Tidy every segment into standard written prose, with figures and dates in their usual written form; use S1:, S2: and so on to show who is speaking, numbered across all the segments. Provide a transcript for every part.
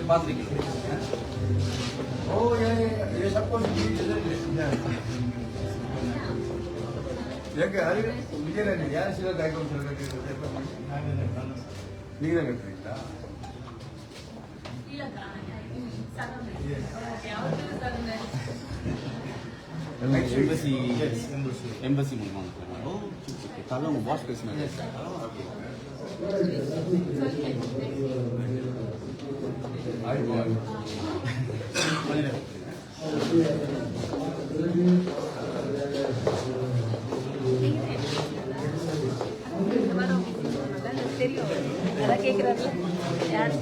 S1: பார்த்துருக்கீங்க.
S2: Oh ya ya ya suppose ya hari bicara ni ya sila dai ko sila ke ni na kata ila
S1: embassy மூலமா ஓ okay தல உங்க pass பேசுனாங்க.
S2: ai boy
S3: தெரியும் அதான் கேட்குறாருல யார்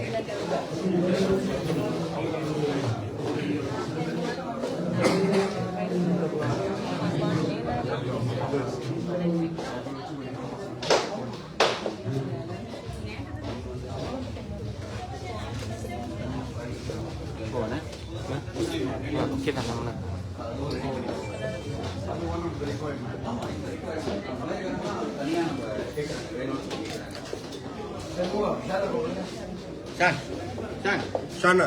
S1: ஓகே தான்
S2: sana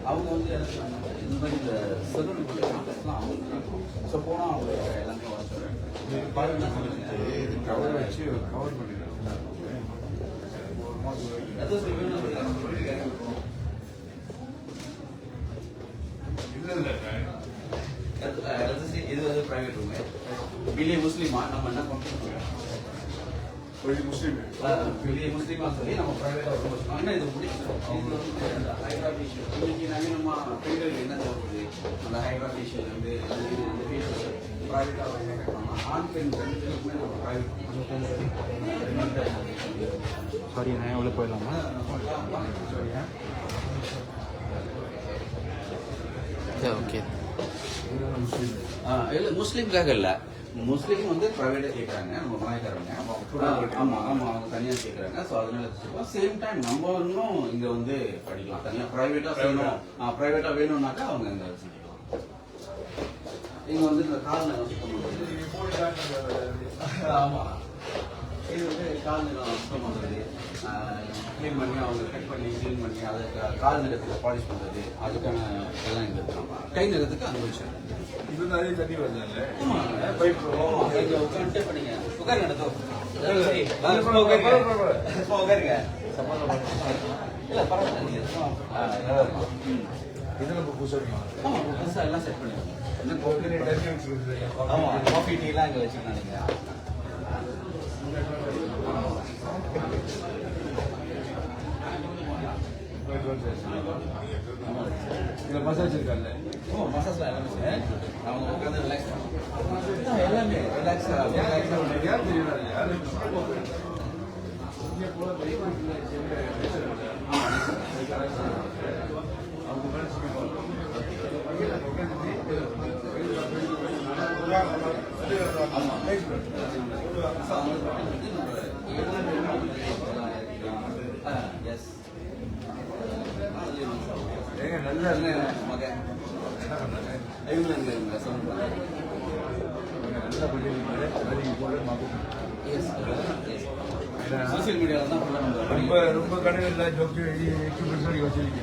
S1: அவங்க வந்து இந்த மாதிரி இந்த செலவு காம்ப்ளெக்ஸ்லாம் அவங்க ஸோ போனால் அவங்க எல்லாமே
S2: கவர் வச்சு கவர் பண்ணிடுறோம்
S1: இது வந்து பிரைவேட் ரூமு வெளியே முஸ்லீமா நம்ம என்ன பண்ணுறோம்
S2: முஸ்லீம்
S1: வெளியே முஸ்லீமா சொல்லி நம்ம பிரைவேட்டாக ரூம் வச்சுக்கோம். ஆனால் இது முடிச்சிடும். இது வந்து ஹைட்ரா ஃபேஷியல் இன்னைக்கு நவீனமாக பெண்களுக்கு என்ன தேவைப்படுது அந்த ஹைட்ரா ஃபேஷியல் வந்து இந்த ஃபேஷியல் ப்ரைவேட்டாக கேட்கலாம். ஆண் பெண் ரெண்டு பேருக்குமே நம்ம ப்ரைவேட்
S4: சாரிண்ணே உள்ள போயிடலாமா?
S1: சரியா
S4: ஓகே.
S1: இல்லை முஸ்லீம்காக இல்லை, முஸ்லீம் வந்து ப்ரைவேட்டாக கேட்குறாங்க நம்ம மலைக்காரங்க. ஆமாம் ஆமாம் அவங்க தனியாக கேட்குறாங்க. ஸோ அதனால சேம் டைம் நம்ம இன்னும் இங்கே வந்து படிக்கலாம். தனியாக ப்ரைவேட்டாக வேணும் ப்ரைவேட்டாக வேணும்னாக்கா அவங்க இங்கே செஞ்சுக்கலாம். இங்கே வந்து இந்த கால் நகம் சுத்தம் பண்ணுறது. ஆமாம் இது வந்து கால் நகம் சுத்தம் பண்ணுறது, க்ளீன் பண்ணி அவங்க கட் பண்ணி க்ளீன் பண்ணி அதை கால் நகத்துக்கு பாலிஷ் பண்ணுறது, அதுக்கான எல்லாம் இங்கே இருக்காங்க. கை நகத்துக்கு அந்த விஷயம்
S2: இது நிறைய தண்ணி வருது
S1: உட்காந்துட்டே பண்ணீங்க. உட்காருங்க உட்காருங்க. இல்லை பரவாயில்ல,
S2: இது நம்ம புதுசாக
S1: ஆமாம் புதுசாக எல்லாம் செட் பண்ணிடுவோம். ஆமாம் காஃபி டீலாம் இங்கே வச்சுருந்தேன். நீங்கள்
S2: இதில் மசாஜ் இருக்காங்க.
S1: மசாஜ்லாம் எல்லாமே சார் அவங்க உட்காந்து ரிலாக்ஸ் பண்ணுவோம். எல்லாமே ரிலாக்ஸாக
S2: யார் தெரியும்
S1: நல்ல மகன் சொல்லுங்க
S2: நல்லா பண்ணியிருக்காரு. அதாவது நீங்க போல மாக்கும்.
S1: சோசியல் மீடியாவில் தான் ஃபுல்லாக நம்ம
S2: ரொம்ப ரொம்ப கடையில் ஜோக்கு எக்யூப்மெண்ட்ஸ் வச்சிருக்கீங்க.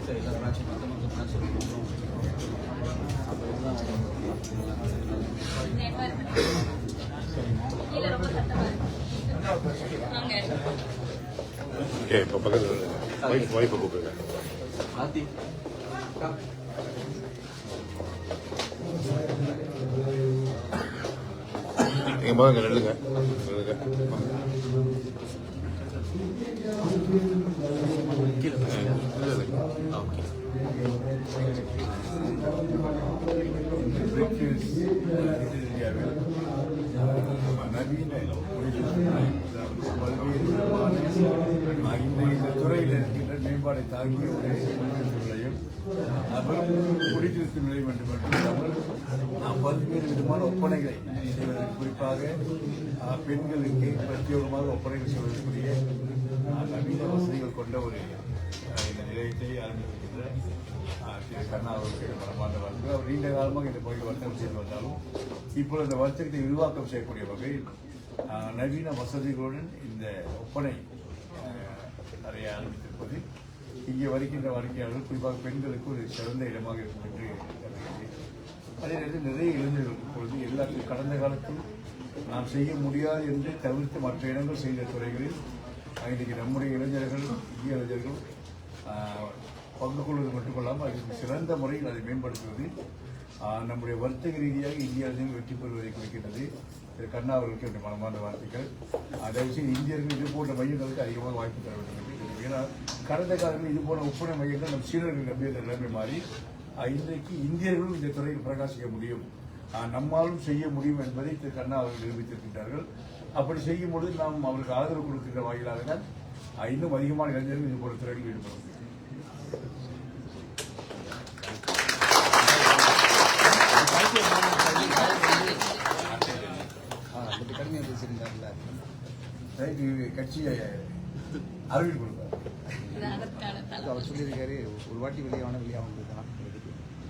S1: சரி எல்லா பிரான்ச்சும் மற்ற பிரான்ச்
S3: கீழே ரொம்ப சத்தமா இருக்கு.
S5: ஓகே இப்போ பக்கத்தில் ஒய்ஃபை கூப்பிடுங்க.
S1: ஆத்தி
S5: நீங்கள் முதல்ல நில்லுங்க
S2: இந்தியாவில் நவீன இந்த துறையில் இருக்கின்ற மேம்பாடை தாங்கிய ஒரு நிலையம் குடியிருக்கும் நிலை மட்டுமல்லாமல் பல்வேறு விதமான ஒப்பனைகளை செய்வதற்கு குறிப்பாக பெண்களுக்கு பிரத்யேகமாக ஒப்பனைகள் செய்வதற்குரிய நவீன வசதிகள் கொண்ட ஒரு இந்த நிலையத்தை ஆரம்பிக்கின்ற திரு கண்ணா அவருக்கு மனமார்ந்த வாழ்க்கை. அவர் நீண்ட காலமாக இந்த பகுதியில் வர்த்தகம் செய்து வந்தாலும் இப்பொழுது இந்த வர்த்தகத்தை விரிவாக்கம் செய்யக்கூடிய வகையில் நவீன வசதிகளுடன் இந்த ஒப்பனை அறைய ஆரம்பித்திருப்பது இங்கே வருகின்ற வாடிக்கையாளர்கள் குறிப்பாக பெண்களுக்கு ஒரு சிறந்த இடமாக இருக்கும் என்று கருதுகிறேன். அதே நேரத்தில் நிறைய இளைஞர்கள் இப்பொழுது எல்லாத்தையும் கடந்த காலத்தில் நாம் செய்ய முடியாது என்று தவிர்த்து மற்ற இடங்கள் செய்த துறைகளில் இன்றைக்கு நம்முடைய இளைஞர்கள் இந்திய இளைஞர்கள் பங்கு கொள்வது மட்டுமல்லாமல் அதுக்கு சிறந்த முறையில் அதை மேம்படுத்துவது நம்முடைய வர்த்தக ரீதியாக இந்திய இளைஞர்கள் வெற்றி பெறுவதை குறிக்கின்றது. திரு கண்ணா அவர்களுக்கு என்னுடைய மனமார்ந்த வாழ்த்துக்கள். தயவுசெய்து இந்தியர்கள் இது போன்ற மையங்களுக்கு அதிகமாக வாய்ப்பு தர வேண்டும் என்று. ஏன்னா கடந்த காலங்களில் இது போன்ற ஒப்பனை மையங்கள் நம் சீனர்கள் நம்பிய நிலைமை மாறி இன்றைக்கு இந்தியர்களும் இந்த துறையில் பிரகாசிக்க முடியும், நம்மாலும் செய்ய முடியும் என்பதை திரு கண்ணா அவர்கள் நிரூபித்திருக்கின்றார்கள். அப்படி செய்யும் பொழுது நாம் அவருக்கு ஆதரவு கொடுக்கின்ற வாயிலாக தான் இன்னும் அதிகமான இளைஞர்கள் இது போன்ற துறையில் ஈடுபட முடியும்.
S4: கடுமையாக பேசியிருந்தார்ல
S2: கட்சியை அறிவிப்பு கொடுப்பார்.
S4: அவர் சொல்லியிருக்காரு ஒரு வாட்டி வெளியாகும் தான்.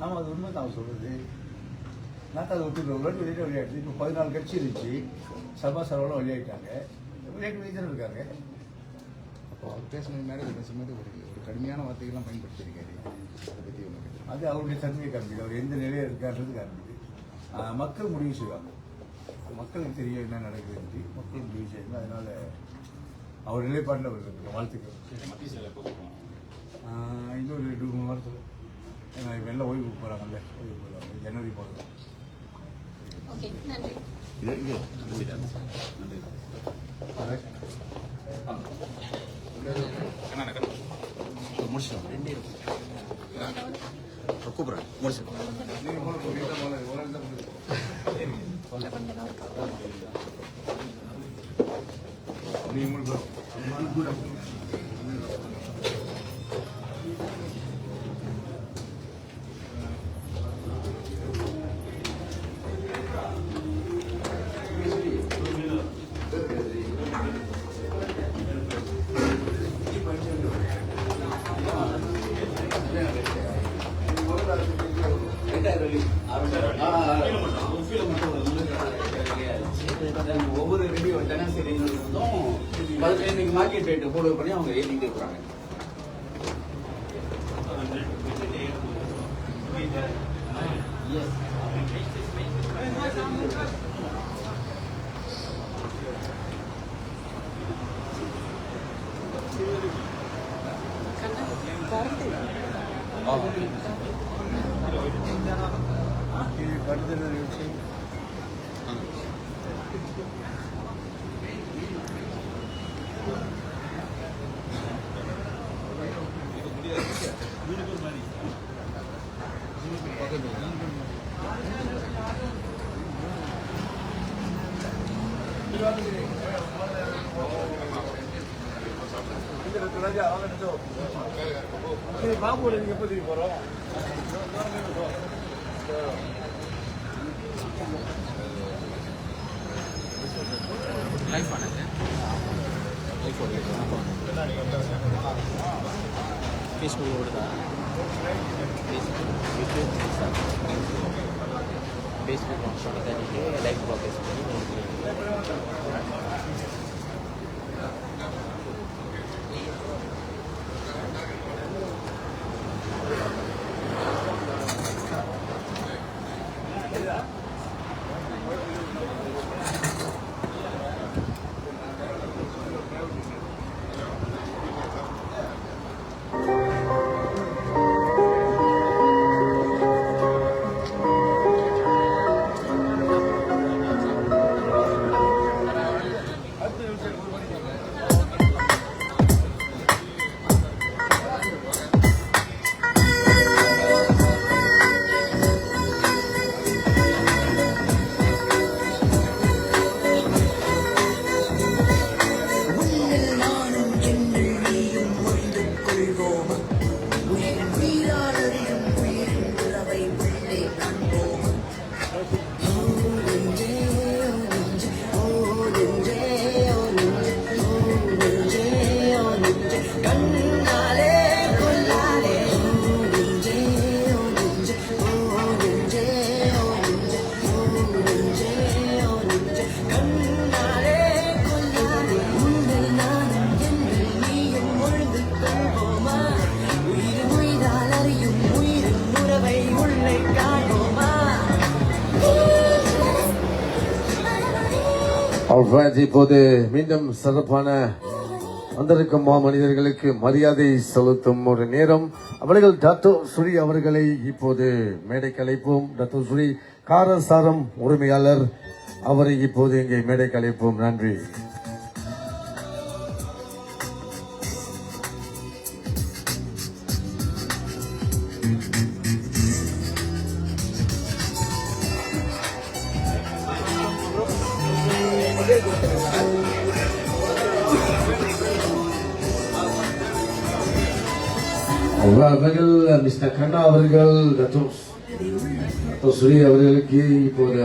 S2: ஆமாம், அது உண்மை தான் அவர் சொல்றது. நான் அதை ஒத்துக்கிறேன். ஒரு வாட்டி வெளியாகிடுச்சு. இப்போ 14 கட்சி இருந்துச்சு, சபா சரவெல்லாம் வெளியாகிட்டாங்க, வெளியே இருக்காங்க.
S4: அப்போ அவர் பேசுனது மேலே பேசும்போது ஒரு கடுமையான வார்த்தைகள்லாம் பயன்படுத்தியிருக்காரு. அதை பற்றி ஒன்று
S2: அது அவருடைய தன்மையை காண்பிது. அவர் எந்த நிலையில் இருக்காருன்றது காண்பிது. மக்கள் முடிவு செய்வாங்க. மக்களுக்கு தெரியும் என்ன நடக்குது என்று மக்கள் முடிவு செய்யணும். அதனால அவர் நிலைப்பாட்டில் அவர் இருக்கிற வாழ்த்துக்கள். இன்னொரு 2-3 வாரத்தில் எல்லாம் ஓய்வு போகிறாங்கல்ல, ஓய்வு போகிறாங்க, ஜனவரி போகிறோம்.
S3: ஓகே, நன்றி.
S1: முடிச்சிடும் 2 கூப்பிட்றேன் முடிச்சிடும். ஒவ்வொரு ரெடியோ தினசரிகளும் 15 மார்க்கெட் ரேட்டு போடுவது பண்ணி அவங்க ஏற்றிட்டு இருக்கிறாங்க.
S2: கடுதல் விஷயம் பாபு நீங்க எப்போ திரும்பி போறோம்?
S6: Facebook ஓடுதா யூடியூப் ஃபேஸ்புக் ஆன் பண்ணி தள்ளிட்டு லைக் ப்ராக்ரஸ் பண்ணி
S7: Alright, இப்போது மீண்டும் சிறப்பான வந்திருக்கும் மாமனிதர்களுக்கு மரியாதை செலுத்தும் ஒரு நேரம். அவர்கள் டாக்டர் ஸ்ரீ அவர்களை இப்போது மேடைக்கு அழைப்போம். டாக்டர் ஸ்ரீ காரசாரம் உரிமையாளர் அவரை இப்போது இங்கே மேடைக்கு அழைப்போம். நன்றி. அவர்கள் மிஸ்டர் கண்ணா அவர்கள் டாக்டர் ஸ்ரீ அவர்களுக்கு இப்போது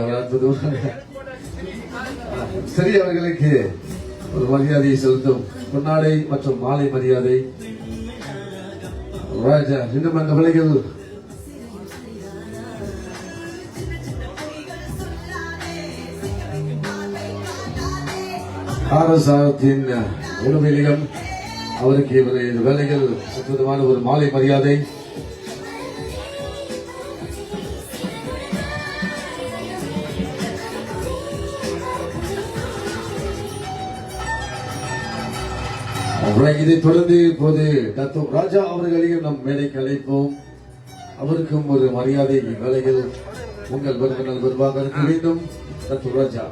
S7: ஸ்ரீ அவர்களுக்கு ஒரு மரியாதையை செலுத்தும் பொன்னாடை மற்றும் மாலை மரியாதை. ராஜா இன்னும் அந்த பிள்ளைகள் காரசாரத்தின் உணவிலிகம் அவருக்கு இவரது வேலைகள் அற்புதமான ஒரு மாலை மரியாதை. இதைத் தொடர்ந்து இப்போது டாக்டர் ராஜா அவர்களையும் நம் மேடைக்கு அழைப்போம். அவருக்கும் ஒரு மரியாதை வேலைகள் உங்கள் வருவனால் வருவாக இருக்க வேண்டும். டாக்டர் ராஜா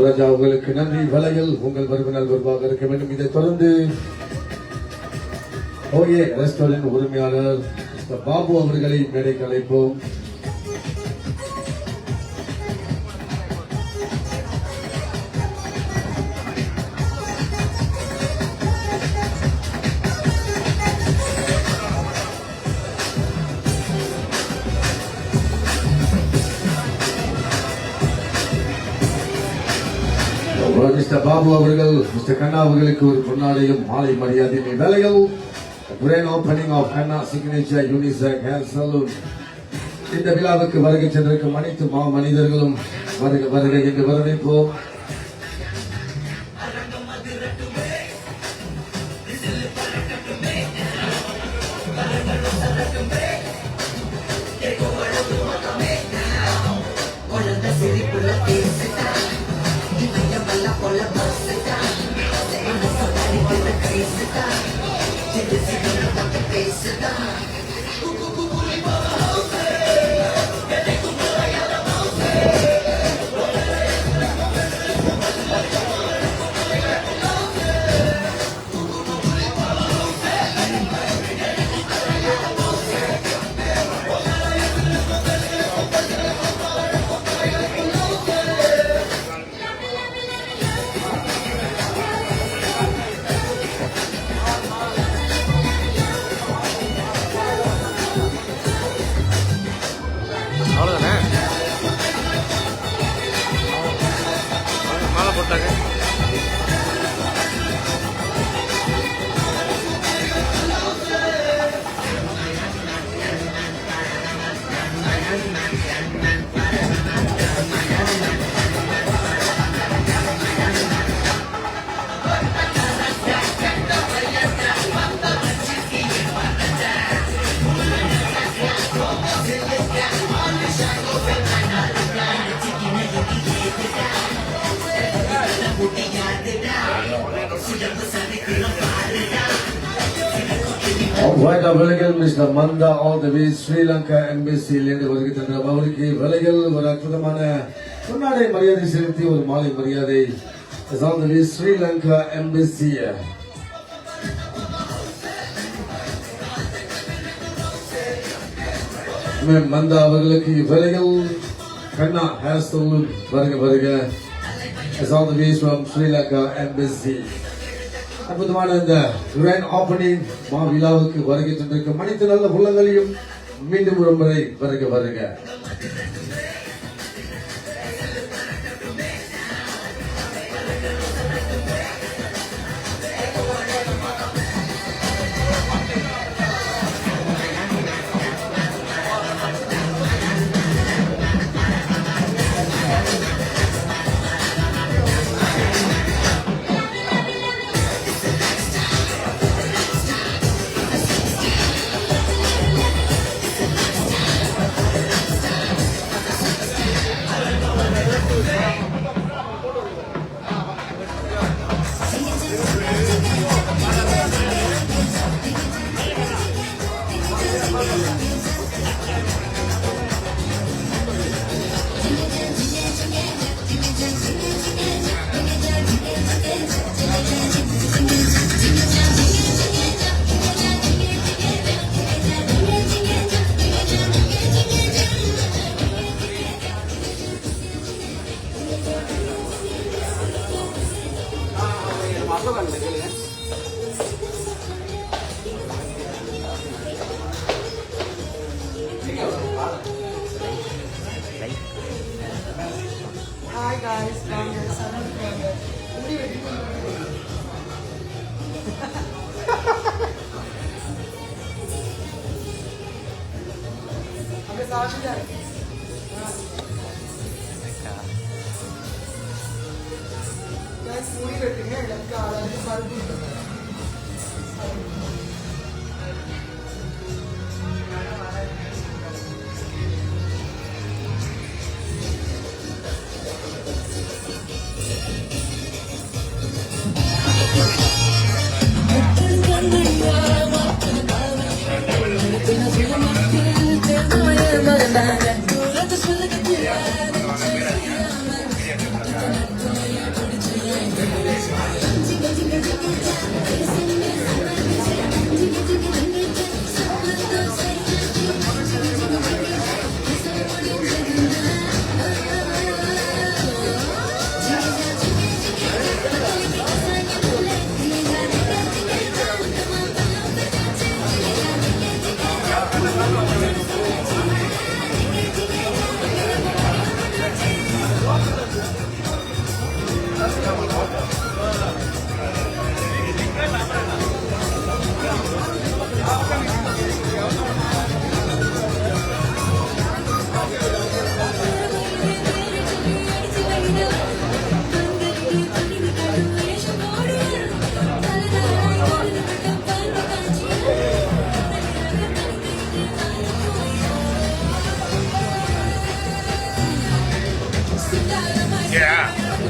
S7: ராஜா உங்களுக்கு நன்றி. வேலைகள் உங்கள் வருவனால் வருவாக இருக்க வேண்டும். இதைத் தொடர்ந்து ஓஏ ரெஸ்டாரண்ட் உரிமையாளர் மிஸ்டர் பாபு அவர்களை மேடைக்கு அழைப்போம். மிஸ்டர் பாபு அவர்கள் மிஸ்டர் கண்ணா அவர்களுக்கு ஒரு பொன்னாடையும் மாலை மரியாதையும் வேலைகள். Grand opening of Kanna signature unisex hair salon. இந்த விழாவுக்கு வருகை சென்றிருக்கும் அனைத்து மனிதர்களும் வருகை என்று வரவேற்போம்.
S8: Face
S5: மாலை போட்டாங்க.
S7: White அவர்கள் mister manta all the way Sri Lanka எம்பசியில் இருந்து வருகின்றனர். அவருக்கு வேலைகள் ஒரு அற்புதமான முன்னாடி மரியாதை செலுத்தி ஒரு மாலை மரியாதை all the way Sri Lanka embassy. மந்தா அவர்களுக்கு வேலைகள் கண்ணா ஹேர் சலூன் வருக வருக all the way from Sri Lanka embassy. அற்புதமான இந்த கிராண்ட் ஓபனிங் விழாவுக்கு வருகை தந்திருக்கும் அனைத்து நல்ல உள்ளங்களையும் மீண்டும் ஒரு முறை வருக வருக.
S8: Hi guys, I'm your son of brother. I'm just guys, पूरी बैठी है लड़का आ रहा है साल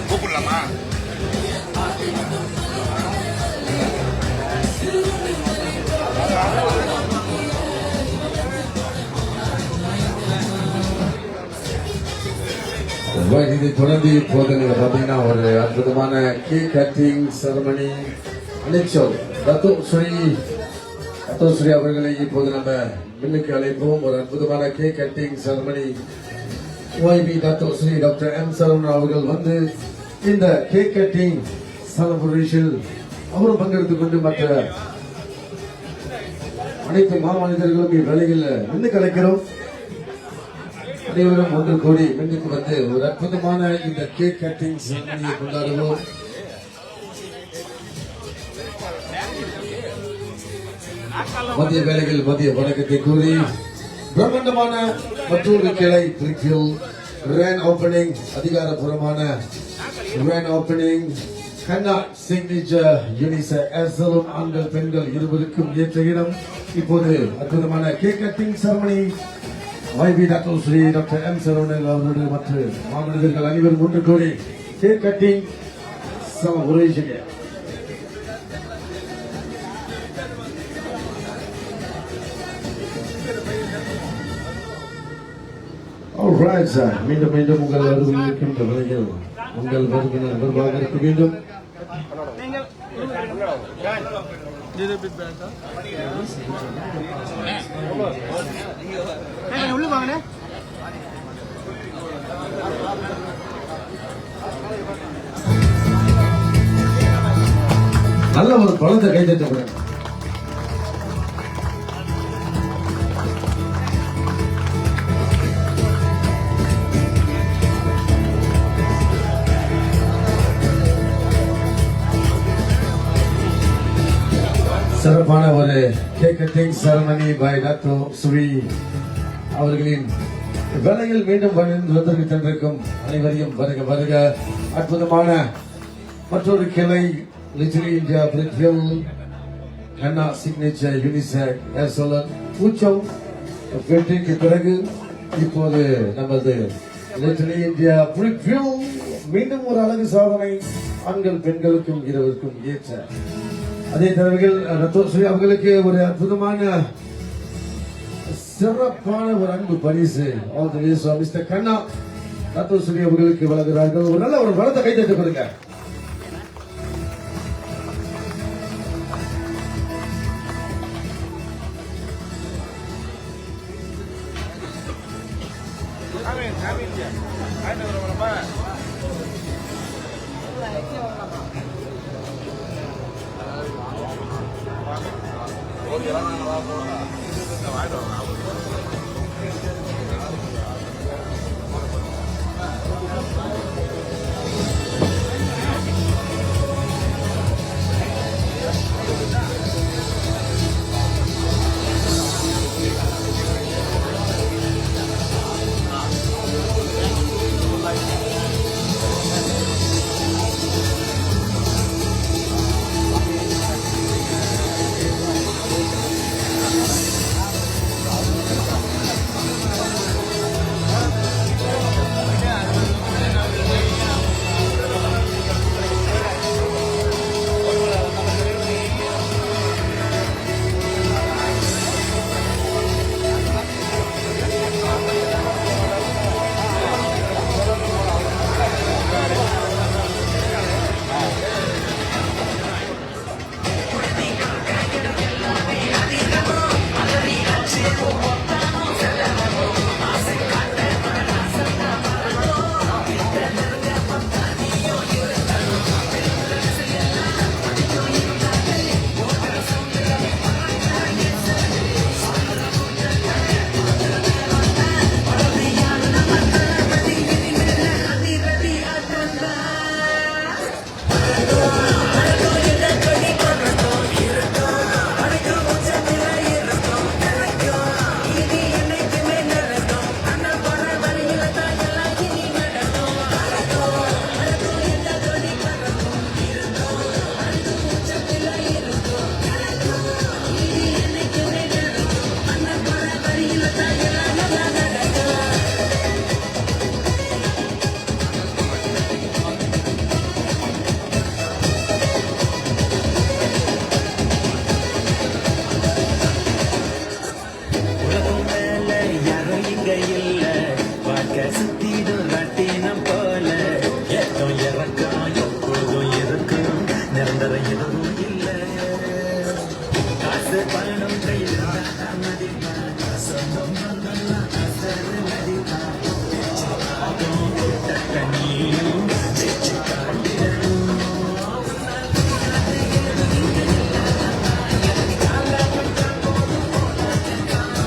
S5: கூப்பிடலாமா?
S7: இதை தொடர்ந்து இப்போது நீங்க பாத்தீங்கன்னா ஒரு அற்புதமான கேக் கட்டிங் செரமனி அழைச்சோம். ரத்தோஸ்ரீ அவர்களை இப்போது நம்ம மின்னுக்கு அழைப்போம். ஒரு அற்புதமான கேக் கட்டிங் செரமனி OIB ரத்தோஸ்ரீ டாக்டர் M சரவணன் அவர்கள் வந்து இந்த கேக் கட்டிங் செலிப்ரேஷன் அவரும் பங்கெடுத்துக் கொண்டு மற்ற அனைத்து மாமனிதர்களும் இவ்வேளையில் மின்னுக்கு அழைக்கிறோம். அனைவரும் ஒன்று கூடி மீண்டும் வந்து ஒரு அற்புதமான இந்த கேக் கட்டிங் செரமனியை கொண்டாடுவோம். மதிய வேளையில் மதிய வணக்கத்தை கூறி பிரம்மாண்டமான மற்றொரு கிளை திருச்சியில் கிராண்ட் ஓபனிங், அதிகாரப்பூர்வமான grand opening Kanna signature unisex salon ஆண்கள் பெண்கள் இருவருக்கும் ஏற்ற இடம். இப்போது அற்புதமான cake cutting ceremony YB doctor Shri doctor M Saravanan அவர்களுடைய மற்ற மாமனிதர்கள் அனைவரும் ஒன்று கூடி cake cutting celebration. Alright sir, மீண்டும் உங்கள் வருகையில் இருக்கின்ற வேளையில் உங்கள் வருகினர் வருவாக இருக்க வேண்டும். நல்ல ஒரு பழத்தை கைதட்டப்படுங்க. சிறப்பான ஒரு cake cutting ceremony by doctor Shri அவர்களின் வேலையில் மீண்டும் வந்து சென்றிருக்கும் அனைவரையும் வருக வருக. அற்புதமான மற்றொரு கிளை லிட்டில் இந்தியா பிரிட்வில் கண்ணா சிக்னேச்சர் யூனிசெக்ஸ் சலூன் பூச்சம் வெற்றிக்கு பிறகு இப்போது நமது லிட்டில் இந்தியா பிரிட்வில் மீண்டும் ஒரு அழகு சாதனை ஆண்கள் பெண்களுக்கும் இருவருக்கும் ஏற்ற. அதே தடவைகள் ரத்தோஸ்ரீ அவர்களுக்கு ஒரு அற்புதமான சிறப்பான ஒரு அன்பு பரிசு மிஸ்டர் கண்ணா ரத்தோஸ்ரீ அவர்களுக்கு வழங்குகிறார்கள். ஒரு நல்ல ஒரு பலத்தை கைதட்டு கொடுங்க.
S9: நிரந்தர எதுவும் இல்லை காசு பணம் கையில் மதி